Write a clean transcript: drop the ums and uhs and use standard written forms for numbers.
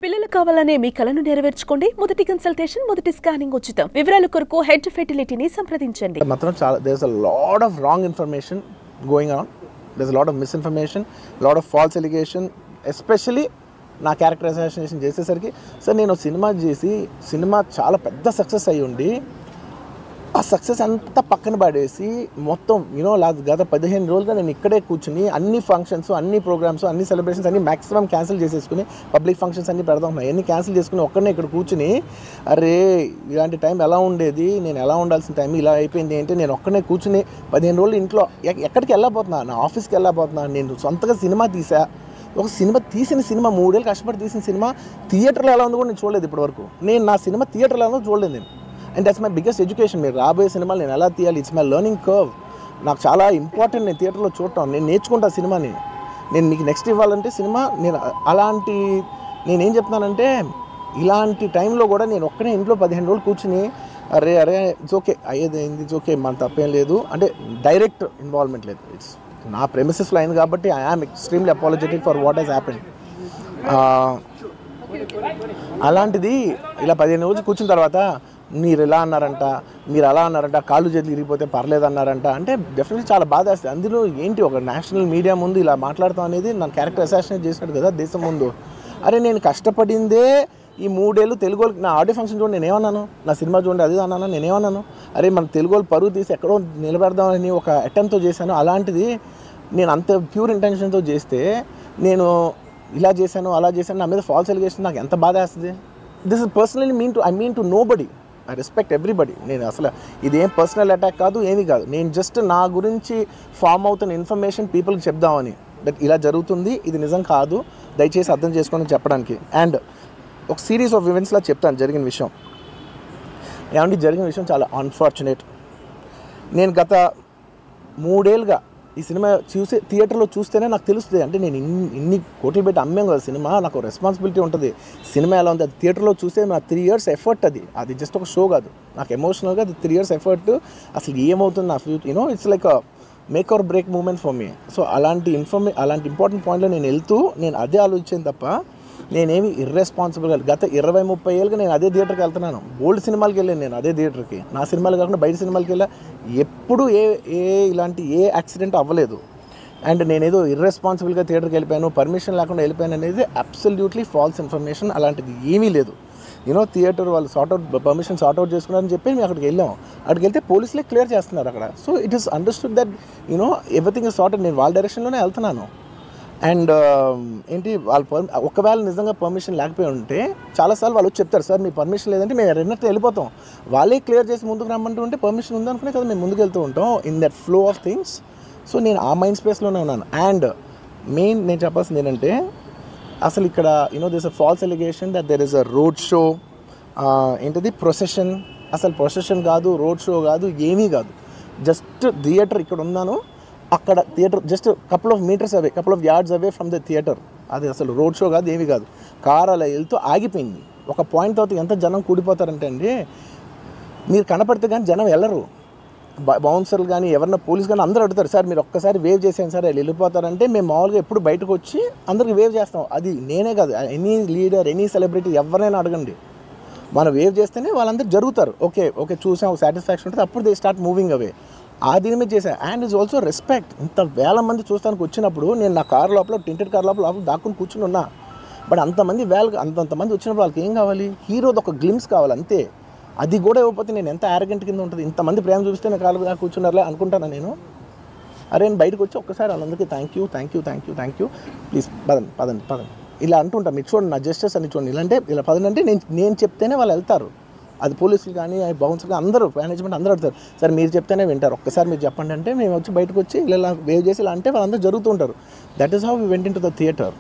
పిల్లలు కావాలనే మీ కలను నెరవేర్చుకోండి. మొదటి కన్సల్టేషన్, మొదటి స్కానింగ్ ఉచితం. వివరాల కొరకు హెడ్ ఫెర్టిలిటీని సంప్రదించండి. మాత్రం చాలా there is a lot of wrong information going on. There is a lot of misinformation, lot of false allegation. Especially నా క్యారెక్టర్ అసాసినేషన్ చేసేసరికి సార్ నేను సినిమా చేసి సినిమా చాలా పెద్ద సక్సెస్ అయ్యి ఉండి ఆ సక్సెస్ అంతా పక్కన పడేసి మొత్తం గత 15 రోజులుగా నేను ఇక్కడే కూర్చుని అన్ని ఫంక్షన్స్, అన్ని ప్రోగ్రామ్స్, అన్ని సెలబ్రేషన్స్ అన్ని మ్యాక్సిమం క్యాన్సిల్ చేసేసుకుని పబ్లిక్ ఫంక్షన్స్ అన్ని పెడదాం అన్నీ క్యాన్సిల్ చేసుకుని ఒక్కడనే ఇక్కడ కూర్చుని అరే ఇలాంటి టైం ఎలా ఉండేది, నేను ఎలా ఉండాల్సిన టైం ఇలా అయిపోయింది అంటే నేను ఒక్కడనే కూర్చుని 15 రోజులు ఇంట్లో ఎక్కడికి వెళ్ళబోతున్నా, నా ఆఫీస్కి వెళ్ళబోతున్నా. నేను సొంతగా సినిమా తీసా. ఒక సినిమా తీసిన సినిమా 3 ఏళ్ళు కష్టపడి తీసిన సినిమా థియేటర్లో ఎలా ఉందో కూడా నేను చూడలేదు ఇప్పటివరకు. నేను నా సినిమా థియేటర్లో ఎలా ఉందో చూడలేదు నేను. And that's my biggest education. మీరు రాబోయే సినిమాలు నేను ఎలా తీయాలి, ఇట్స్ మై లెర్నింగ్ కర్వ్. నాకు చాలా ఇంపార్టెంట్ నేను థియేటర్లో చూడటం. నేను నేర్చుకుంటా సినిమాని. నేను మీకు నెక్స్ట్ ఇవ్వాలంటే సినిమా నేను అలాంటి నేనేం చెప్తున్నానంటే ఇలాంటి టైంలో కూడా నేను ఒక్కనే ఇంట్లో 15 రోజులు కూర్చుని అరే ఇట్స్ ఓకే అయ్యేది అయింది, ఇట్స్ ఓకే మన తప్పేం లేదు అంటే డైరెక్ట్ ఇన్వాల్వ్మెంట్ లేదు. ఇట్స్ నా ప్రెమిసెస్లో అయింది కాబట్టి I am extremely apologetic for what has happened. అలాంటిది ఇలా 15 రోజులు కూర్చున్న తర్వాత మీరు ఎలా అన్నారంట, మీరు అలా అన్నారంట, కాళ్ళు చేతులు ఇరిగిపోతే పర్లేదు అన్నారంట అంటే డెఫినెట్లీ చాలా బాధ వేస్తుంది. అందులో ఏంటి ఒక నేషనల్ మీడియా ముందు ఇలా మాట్లాడతాం అనేది నా క్యారెక్టర్ అసాసినేట్ చేసినట్టు కదా దేశం ముందు. అరే నేను కష్టపడిందే ఈ 3 ఏళ్ళు తెలుగు వాళ్ళకి. నా ఆడియో ఫంక్షన్ చూడండి నేనేమన్నాను, నా సినిమా చూడండి అది అన్నాను, నేనేమన్నాను అరే మన తెలుగు వాళ్ళు పరువు తీసి ఎక్కడో నిలబెడదామని ఒక అటెంప్ట్తో చేశాను. అలాంటిది నేను అంత ప్యూర్ ఇంటెన్షన్తో చేస్తే నేను ఇలా చేశాను అలా చేశాను, నా మీద ఫాల్స్ ఎలిగేషన్ నాకు ఎంత బాధ వేస్తుంది. This is personally I mean to nobody. I respect everybody. నేను అసలు ఇదేం పర్సనల్ అటాక్ కాదు, ఏమీ కాదు. నేను జస్ట్ నా గురించి ఫామ్ అవుతున్న ఇన్ఫర్మేషన్ పీపుల్కి చెప్దామని, బట్ ఇలా జరుగుతుంది ఇది నిజం కాదు దయచేసి అర్థం చేసుకొని చెప్పడానికి. అండ్ ఒక సిరీస్ ఆఫ్ ఈవెంట్స్లా చెప్తాను జరిగిన విషయం. ఏమంటే జరిగిన విషయం చాలా అన్ఫార్చునేట్. నేను గత 3 ఏళ్ళుగా ఈ సినిమా చూసి థియేటర్లో చూస్తేనే నాకు తెలుస్తుంది. అంటే నేను ఇన్ని కోట్లు పెట్టి అమ్మాం కదా సినిమా, నాకు రెస్పాన్సిబిలిటీ ఉంటుంది. సినిమా ఎలా ఉంది అది థియేటర్లో చూస్తే నా 3 years ఎఫర్ట్. అది జస్ట్ ఒక షో కాదు, నాకు ఎమోషనల్గా అది 3 years ఎఫర్ట్. అసలు ఏమవుతుంది నా future it's like make or break moment for me. So అలాంటి ఇంపార్టెంట్ పాయింట్లో నేను వెళ్తూ నేను అదే ఆలోచించాను తప్ప నేనేమి ఇర్రెస్పాన్సిబుల్గా గత 20-30 ఏళ్ళుగా నేను అదే థియేటర్కి వెళ్తున్నాను. ఓల్డ్ సినిమాలకి వెళ్ళాను నేను అదే థియేటర్కి. నా సినిమాలు కాకుండా బయట సినిమాలకి వెళ్ళా. ఎప్పుడు ఇలాంటి యాక్సిడెంట్ అవ్వలేదు. అండ్ నేనేదో ఇర్రెస్పాన్సిబుల్గా థియేటర్కి వెళ్ళిపోయాను, పర్మిషన్ లేకుండా వెళ్ళిపోయాను అనేది అబ్సల్యూట్లీ ఫాల్స్ ఇన్ఫర్మేషన్. అలాంటిది ఏమీ లేదు. థియేటర్ వాళ్ళు పర్మిషన్ సార్ట్అవుట్ చేసుకున్నారని చెప్పి మేము అక్కడికి వెళ్ళాం. అక్కడికి వెళ్తే పోలీసులే క్లియర్ చేస్తున్నారు అక్కడ. So it is understood that everything is sorted. నేను వాళ్ళ డైరెక్షన్లోనే వెళ్తున్నాను. అండ్ ఏంటి వాళ్ళు ఒకవేళ నిజంగా పర్మిషన్ లేకపోయి ఉంటే చాలాసార్లు వాళ్ళు వచ్చి చెప్తారు సార్ మీ పర్మిషన్ లేదంటే మేము రెండట్లు వెళ్ళిపోతాం. వాళ్ళే క్లియర్ చేసి ముందుకు రమ్మంటూ ఉంటే పర్మిషన్ ఉందనుకునే కదా మేము ముందుకు వెళ్తూ ఉంటాం in that flow of things. So నేను ఆ మైండ్ స్పేస్లోనే ఉన్నాను. అండ్ మెయిన్ నేను చెప్పాల్సింది ఏంటంటే అసలు ఇక్కడ this a false allegation that there is a road show, ఏంటిది ప్రొసెషన్. అసలు ప్రొసెషన్ కాదు, రోడ్ షో కాదు, ఏమీ కాదు. జస్ట్ థియేటర్ ఇక్కడ ఉన్నాను, అక్కడ theatre just couple of yards away from the theatre. అది అసలు రోడ్ షో కాదు, ఏమీ కాదు. కార్ అలా వెళ్తూ ఆగిపోయింది. ఒక పాయింట్ తర్వాత ఎంత జనం కూడిపోతారంటే అండి మీరు కనపడితే కానీ జనం వెళ్ళరు. బౌన్సర్లు కానీ ఎవరన్నా పోలీస్ కానీ అందరూ అడుగుతారు సార్ మీరు ఒక్కసారి వేవ్ చేసాను సార్ వాళ్ళు వెళ్ళిపోతారంటే మేము మామూలుగా ఎప్పుడు బయటకు వచ్చి అందరికి వేవ్ చేస్తాం. అది నేనే కాదు, ఎనీ లీడర్ ఎనీ సెలబ్రిటీ ఎవరైనా అడగండి, మనం వేవ్ చేస్తేనే వాళ్ళందరూ జరుగుతారు. ఓకే చూసాం ఒక సాటిస్ఫాక్షన్ ఉంటుంది, అప్పుడు దే స్టార్ట్ మూవింగ్ అవే. ఆ దీని మీద చేశాను. And it's also respect. ఇంత వేల మంది చూస్తానికి వచ్చినప్పుడు నేను నా కార్ లోపల టెంటెడ్ కార్ లోపల దాక్కుని కూర్చుని ఉన్నా. బట్ అంతమంది అంతమంది వచ్చినప్పుడు వాళ్ళకి ఏం కావాలి, హీరోది ఒక గ్లిమ్స్ కావాలి అంతే. అది కూడా ఇవ్వకపోతే నేను ఎంత యారగెంట్ కింద ఉంటుంది. ఇంతమంది ప్రేమ చూపిస్తే నేను కాళ్ళు కూర్చున్నారులే అనుకుంటాను నేను. అరే నేను బయటకు వచ్చి ఒక్కసారి వాళ్ళందరికీ థ్యాంక్ యూ ప్లీజ్ పదండి ఇలా అంటుంటా. మీరు చూడండి నా జస్టిస్ అని చూడండి. ఇలాంటే ఇలా పదండి అంటే నేను చెప్తేనే వాళ్ళు వెళ్తారు. అది పోలీసులు కానీ బౌన్సర్ కానీ అందరూ మేనేజ్మెంట్ అందరూ అడుగుతారు సార్ మీరు చెప్తేనే వింటారు, ఒక్కసారి మీరు చెప్పండి అంటే మేము వచ్చి బయటకు వచ్చి ఇలా వేవ్ చేసి ఇలా అంటే వాళ్ళందరూ జరుగుతూ ఉంటారు. That is how we went in to the theatre.